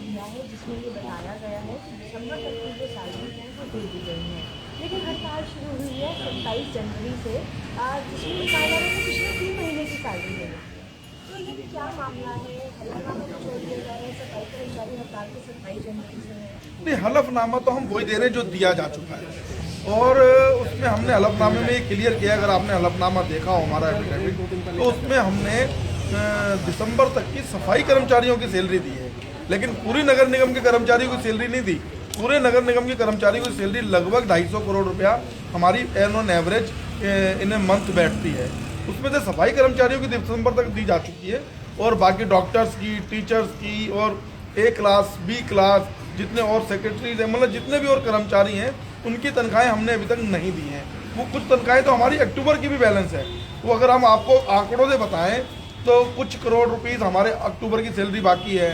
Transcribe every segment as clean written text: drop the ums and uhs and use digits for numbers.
दिया है जिसमें ये बताया गया है कि दिसंबर तक की जो सैलरी है वो दे दी गई है, लेकिन हड़ताल शुरू हुई है 27 जनवरी से, जिसमें कहा जा रहा है कि पिछले 3 महीने की सैलरी देना है। तो ये क्या मामला है? हलफनामा को छोड़ दिया जा रहा है, सफाई कर्मचारी हड़ताल के 27 जनवरी से है। नहीं, हलफनामा तो हम वही दे रहे हैं जो दिया जा चुका है, और उसमें हमने हलफनामे में ये क्लियर किया, अगर आपने हलफनामा देखा हो हमारा एफिडेविट, तो उसमें हमने दिसंबर तक की सफाई कर्मचारियों की सैलरी दी है, लेकिन पूरी नगर निगम के कर्मचारियों की सैलरी नहीं दी। पूरे नगर निगम के कर्मचारियों की सैलरी लगभग 250 करोड़ रुपया हमारी on average in a month बैठती है। उसमें से सफाई कर्मचारियों की दिसंबर तक दी जा चुकी है, और बाकी डॉक्टर्स की, टीचर्स की, और ए क्लास, बी क्लास, जितने और सेक्रेटरीज हैं, मतलब जितने भी और कर्मचारी हैं, उनकी तनख्वाहें हमने अभी तक नहीं दी हैं। वो कुछ तनख्वाहें तो हमारी अक्टूबर की भी बैलेंस है, वो अगर हम आपको आंकड़ों से बताएं तो कुछ करोड़ रुपीस हमारे अक्टूबर की सैलरी बाकी है।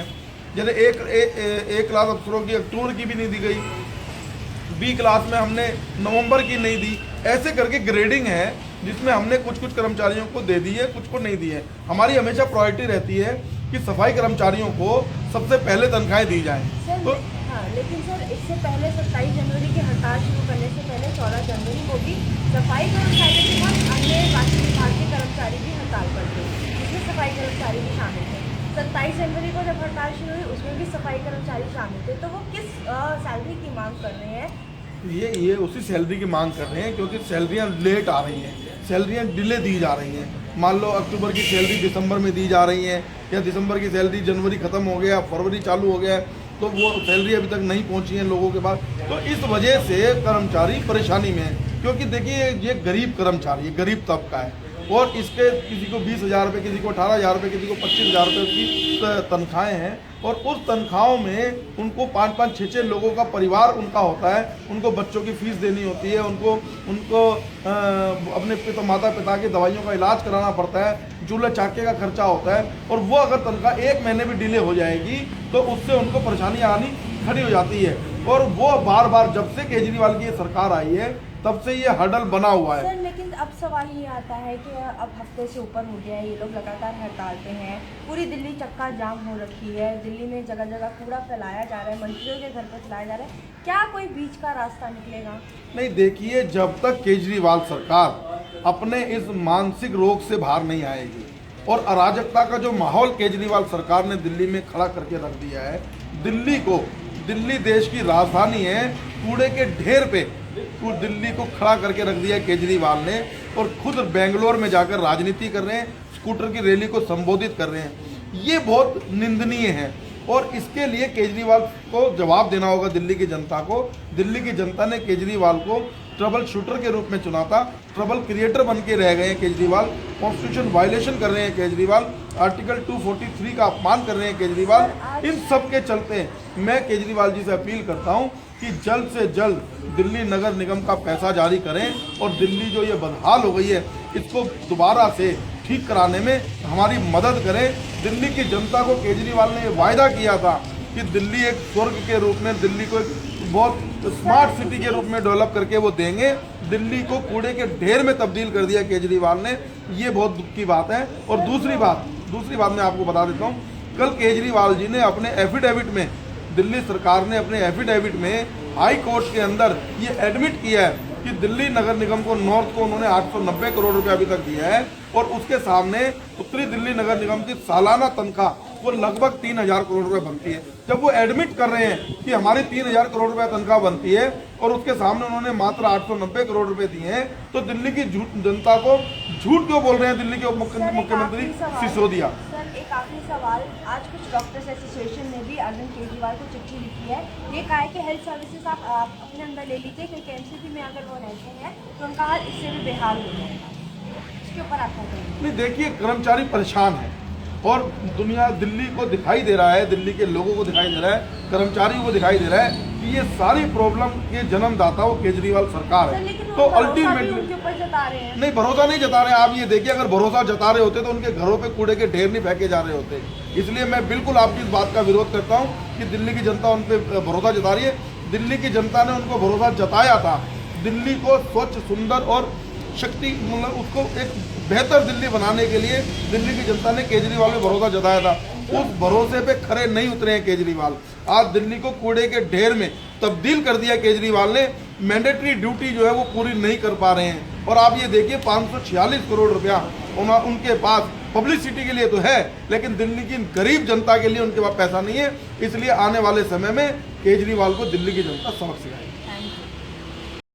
जैसे एक क्लास अफसरों की अक्टूबर की भी नहीं दी गई, बी क्लास में हमने नवंबर की नहीं दी। ऐसे करके ग्रेडिंग है जिसमें हमने कुछ कुछ कर्मचारियों को दे दी है, कुछ को नहीं दी है। हमारी हमेशा प्रायोरिटी रहती है कि सफाई कर्मचारियों को सबसे पहले तनख्वाहें दी जाएं। तो हाँ, लेकिन सर इससे पहले 27 जनवरी की हड़ताल शुरू करने से पहले 14 जनवरी को भी सफाई कर्मचारी के साथ अन्य बाकी विभाग के कर्मचारी भी हड़ताल पर थे, जिसमें सफाई कर्मचारी भी शामिल थे। 27 जनवरी को जब हड़ताल शुरू हुई उसमें भी सफाई कर्मचारी शामिल थे, तो वो किस सैलरी की मांग कर रहे हैं? ये उसी सैलरी की मांग कर रहे हैं, क्योंकि सैलरियाँ लेट आ रही हैं, सैलरियाँ डिले दी जा रही हैं। मान लो अक्टूबर की सैलरी दिसंबर में दी जा रही है, या दिसंबर की सैलरी जनवरी ख़त्म हो गया, फरवरी चालू हो गया, तो वो सैलरी अभी तक नहीं पहुंची है लोगों के पास। तो इस वजह से कर्मचारी परेशानी में है, क्योंकि देखिए ये गरीब कर्मचारी, ये गरीब तबका है, और इसके किसी को 20,000 रुपये, किसी को 18,000 रुपये, किसी को 25,000 रुपये की तनख्वाहें हैं, और उस तनख्वाहों में उनको 5-5, 6-6 लोगों का परिवार उनका होता है, उनको बच्चों की फीस देनी होती है, उनको अपने माता पिता की दवाइयों का इलाज कराना पड़ता है, चूल्हे चाके का खर्चा होता है, और वो अगर तनख्वाह 1 महीने भी डिले हो जाएगी तो उससे उनको परेशानी आनी खड़ी हो जाती है। और वो बार बार जब से केजरीवाल की ये सरकार आई है तब से ये हर्डल बना हुआ है। सर लेकिन अब सवाल ये आता है कि अब हफ्ते से ऊपर हो गया है, ये लोग लगातार हड़ताल पे हैं, पूरी दिल्ली चक्का जाम हो रखी है, दिल्ली में जगह जगह कूड़ा फैलाया जा रहा है, मंत्रियों के घर पर फैलाया जा रहा है, क्या कोई बीच का रास्ता निकलेगा? नहीं, देखिए, जब तक केजरीवाल सरकार अपने इस मानसिक रोग से बाहर नहीं आएगी, और अराजकता का जो माहौल केजरीवाल सरकार ने दिल्ली में खड़ा करके रख दिया है, दिल्ली देश की राजधानी है, कूड़े के ढेर पे दिल्ली को खड़ा करके रख दिया केजरीवाल ने, और खुद बेंगलोर में जाकर राजनीति कर रहे हैं, स्कूटर की रैली को संबोधित कर रहे हैं। ये बहुत निंदनीय है, और इसके लिए केजरीवाल को जवाब देना होगा दिल्ली की जनता को। दिल्ली की जनता ने केजरीवाल को ट्रबल शूटर के रूप में चुना था, ट्रबल क्रिएटर बन के रह गए हैं केजरीवाल, कॉन्स्टिट्यूशन वायलेशन कर रहे हैं केजरीवाल, आर्टिकल 243 का अपमान कर रहे हैं केजरीवाल। इन सब के चलते मैं केजरीवाल जी से अपील करता हूं कि जल्द से जल्द दिल्ली नगर निगम का पैसा जारी करें, और दिल्ली जो ये बदहाल हो गई है इसको दोबारा से ठीक कराने में हमारी मदद करें। दिल्ली की जनता को केजरीवाल ने ये वायदा किया था कि दिल्ली एक स्वर्ग के रूप में, दिल्ली को एक बहुत स्मार्ट सिटी के रूप में डेवलप करके वो देंगे। दिल्ली को कूड़े के ढेर में तब्दील कर दिया केजरीवाल ने, ये बहुत दुख की बात है। और दूसरी बात मैं आपको बता देता हूँ, कल केजरीवाल जी ने अपने एफिडेविट में, दिल्ली सरकार ने अपने एफिडेविट में हाई कोर्ट के अंदर ये एडमिट किया है कि दिल्ली नगर निगम को, नॉर्थ को उन्होंने 890 करोड़ रुपए अभी तक दिया है, और उसके सामने उत्तरी दिल्ली नगर निगम की सालाना तनख्वाह वो लगभग 3,000 करोड़ रुपए बनती है। जब वो एडमिट कर रहे हैं कि हमारी 3,000 करोड़ रुपए तनख्वाह बनती है, और उसके सामने उन्होंने मात्र 890 करोड़ रुपए दिए हैं, तो दिल्ली की जनता को झूठ क्यों बोल रहे हैं दिल्ली के मुख्यमंत्री सिसोदिया? सर एक आखिरी सवाल, आज कुछ डॉक्टर्स एसोसिएशन ने भी अरविंद केजरीवाल को चिट्ठी लिखी है, ये कहा है कि हेल्थ सर्विसेज आप अपने अंदर ले लीजिए, क्योंकि एनसीपी में अगर वो रहते हैं तो उनका हाल इससे भी बेहाल हो जाएगा। इसके ऊपर आपका नहीं, देखिए, कर्मचारी परेशान है, और दुनिया, दिल्ली को दिखाई दे रहा है, दिल्ली के लोगों को दिखाई दे रहा है, कर्मचारियों को दिखाई दे रहा है कि ये सारी प्रॉब्लम के जन्मदाता वो केजरीवाल सरकार है। तो अल्टीमेटली नहीं, भरोसा नहीं जता रहे। आप ये देखिए, अगर भरोसा जता रहे होते तो उनके घरों पे कूड़े के ढेर नहीं फेंके जा रहे होते। इसलिए मैं बिल्कुल आपकी इस बात का विरोध करता हूँ कि दिल्ली की जनता उन पर भरोसा जता रही है। दिल्ली की जनता ने उनको भरोसा जताया था, दिल्ली को स्वच्छ, सुंदर और शक्ति, मतलब उसको एक बेहतर दिल्ली बनाने के लिए दिल्ली की जनता ने केजरीवाल में भरोसा जताया था। उस भरोसे पे खरे नहीं उतरे हैं केजरीवाल। आज दिल्ली को कूड़े के ढेर में तब्दील कर दिया केजरीवाल ने। मैंडेटरी ड्यूटी जो है वो पूरी नहीं कर पा रहे हैं। और आप ये देखिए 546 करोड़ रुपया उनके पास पब्लिसिटी के लिए तो है, लेकिन दिल्ली की गरीब जनता के लिए उनके पास पैसा नहीं है। इसलिए आने वाले समय में केजरीवाल को दिल्ली की जनता सबक सिखाएगी।